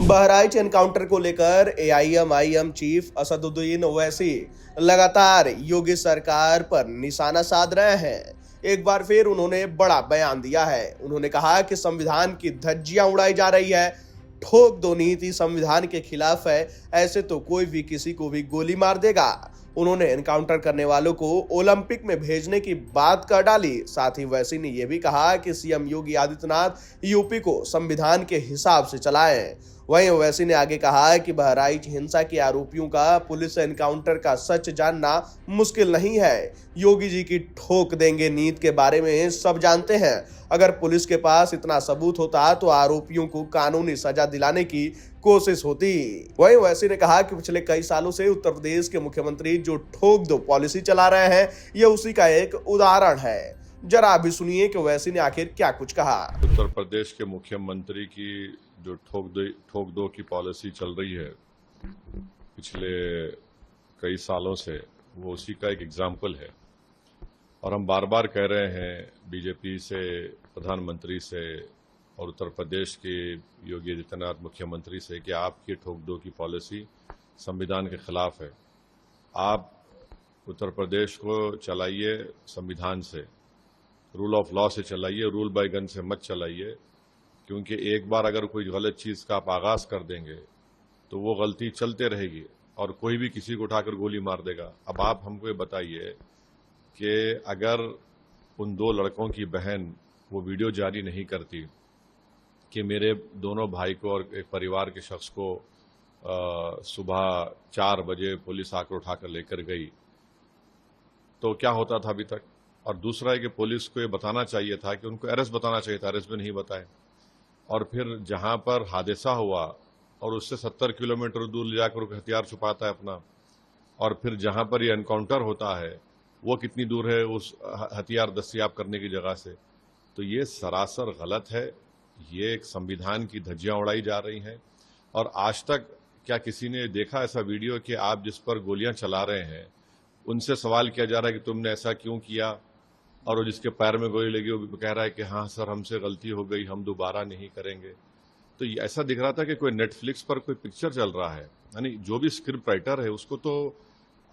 Bahraich encounter को लेकर AIMIM chief Asaduddin Owaisi लगातार योगी सरकार पर निशाना साध रहे हैं। एक बार फिर उन्होंने बड़ा बयान दिया है। उन्होंने कहा कि संविधान की धज्जियां उड़ाई जा रही है। ठोक दो नीति संविधान के खिलाफ है, ऐसे तो कोई भी किसी को भी गोली मार देगा। उन्होंने एनकाउंटर करने वालों को ओलंपिक में भेजने की बात कर डाली। साथ ही ओवैसी ने यह भी कहा कि सीएम योगी आदित्यनाथ यूपी को संविधान के हिसाब से चलाएं। वहीं ओवैसी ने आगे कहा कि बहराइच हिंसा के आरोपियों का पुलिस एनकाउंटर का सच जानना मुश्किल नहीं है। योगी जी की ठोक देंगे नीति के बारे में सब जानते हैं। अगर पुलिस के पास इतना सबूत होता तो आरोपियों को कानूनी सजा दिलाने की कोशिश होती। वहीं ओवैसी ने कहा कि पिछले कई सालों से उत्तर प्रदेश के मुख्यमंत्री जो ठोक दो पॉलिसी चला रहे हैं, यह उसी का एक उदाहरण है। जरा अभी सुनिए कि ओवैसी ने आखिर क्या कुछ कहा। उत्तर प्रदेश के मुख्यमंत्री की जो ठोक दो की पॉलिसी चल रही है पिछले कई सालों से, वो उसी का एक एग्जाम्पल है। और हम बार बार कह रहे हैं बीजेपी से, प्रधानमंत्री से और उत्तर प्रदेश के योगी आदित्यनाथ मुख्यमंत्री से कि आपकी ठोक दो की पॉलिसी संविधान के खिलाफ है। आप उत्तर प्रदेश को चलाइए संविधान से, रूल ऑफ लॉ से चलाइए, रूल बाय गन से मत चलाइए। क्योंकि एक बार अगर कोई गलत चीज का आप आगाज कर देंगे तो वो गलती चलते रहेगी और कोई भी किसी को उठाकर गोली मार देगा। अब आप हमको ये बताइए कि अगर उन दो लड़कों की बहन वो वीडियो जारी नहीं करती कि मेरे दोनों भाई को और एक परिवार के शख्स को सुबह 4 बजे पुलिस आकर उठाकर लेकर गई, तो क्या होता था अभी तक। और दूसरा है कि पुलिस को ये बताना चाहिए था कि उनको अरेस्ट बताना चाहिए था, अरेस्ट भी नहीं बताए। और फिर जहां पर हादसा हुआ और उससे 70 किलोमीटर दूर ले जाकर हथियार छुपाता है अपना, और फिर जहां पर ये एनकाउंटर होता है वो कितनी दूर है उस हथियार दस्तयाब करने की जगह से। तो ये सरासर गलत है। ये एक संविधान की धज्जियां उड़ाई जा रही हैं। और आज तक क्या किसी ने देखा ऐसा वीडियो कि आप जिस पर गोलियां चला रहे हैं उनसे सवाल किया जा रहा है कि तुमने ऐसा क्यों किया, और वो जिसके पैर में गोली लगी वो कह रहा है कि हाँ सर हमसे गलती हो गई, हम दोबारा नहीं करेंगे। तो ऐसा दिख रहा था कि कोई नेटफ्लिक्स पर कोई पिक्चर चल रहा है। यानी जो भी स्क्रिप्ट राइटर है उसको तो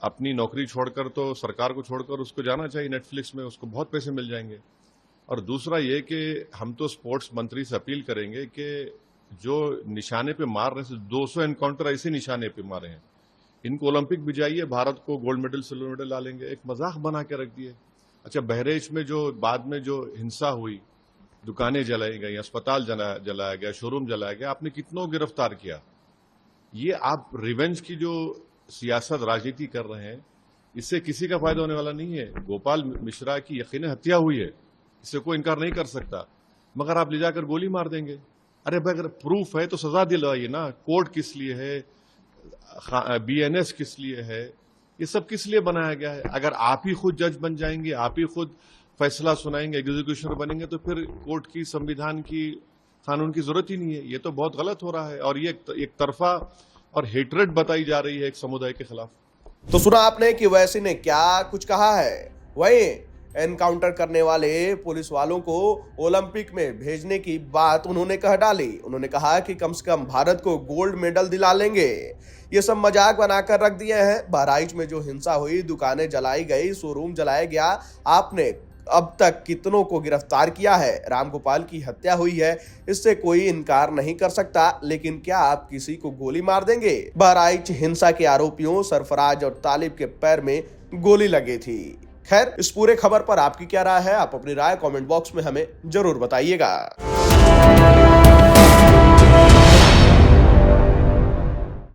अपनी नौकरी छोड़कर, तो सरकार को छोड़कर उसको जाना चाहिए नेटफ्लिक्स में, उसको बहुत पैसे मिल जाएंगे। और दूसरा ये कि हम तो स्पोर्ट्स मंत्री से अपील करेंगे कि जो निशाने पे मार रहे हैं, 200 एनकाउंटर ऐसे निशाने पे मारे हैं, इनको ओलंपिक भिजाइए, भारत को गोल्ड मेडल सिल्वर मेडल ला लेंगे। एक मजाक बना के रख दिए। अच्छा, बहराइच में जो बाद में जो हिंसा हुई, दुकानें जलाई गई, अस्पताल जलाया गया, शोरूम जलाया गया, आपने कितनों गिरफ्तार किया। ये आप रिवेंज की जो सियासत राजनीति कर रहे हैं, इससे किसी का फायदा होने वाला नहीं है। गोपाल मिश्रा की यकीनन हत्या हुई है, इससे कोई इनकार नहीं कर सकता, मगर आप ले जाकर गोली मार देंगे। अरे भाई, अगर प्रूफ है तो सजा दिलवाइए ना। कोर्ट किस लिए है, बीएनएस किस लिए है, ये सब किस लिए बनाया गया है। अगर आप ही खुद जज बन जाएंगे, आप ही खुद फैसला सुनाएंगे, एग्जीक्यूशन बनेंगे, तो फिर कोर्ट की, संविधान की, कानून की जरूरत ही नहीं है। ये तो बहुत गलत हो रहा है। और ये एक तरफा और हेट्रेड बताई जा रही है एक समुदाय के खिलाफ। तो सुना आपने कि ओवैसी ने क्या कुछ कहा है। वहीं एनकाउंटर करने वाले पुलिस वालों को ओलंपिक में भेजने की बात उन्होंने कह डाली। उन्होंने कहा कि कम से कम भारत को गोल्ड मेडल दिला लेंगे। ये सब मजाक बनाकर रख दिए हैं। बहराइच में जो हिंसा हुई, दुकानें जलाई गई, शोरूम जलाया गया, आपने अब तक कितनों को गिरफ्तार किया है। रामगोपाल की हत्या हुई है, इससे कोई इनकार नहीं कर सकता, लेकिन क्या आप किसी को गोली मार देंगे। बहराइच हिंसा के आरोपियों सरफराज और तालिब के पैर में गोली लगी थी। खैर, इस पूरे खबर पर आपकी क्या राय है, आप अपनी राय कमेंट बॉक्स में हमें जरूर बताइएगा।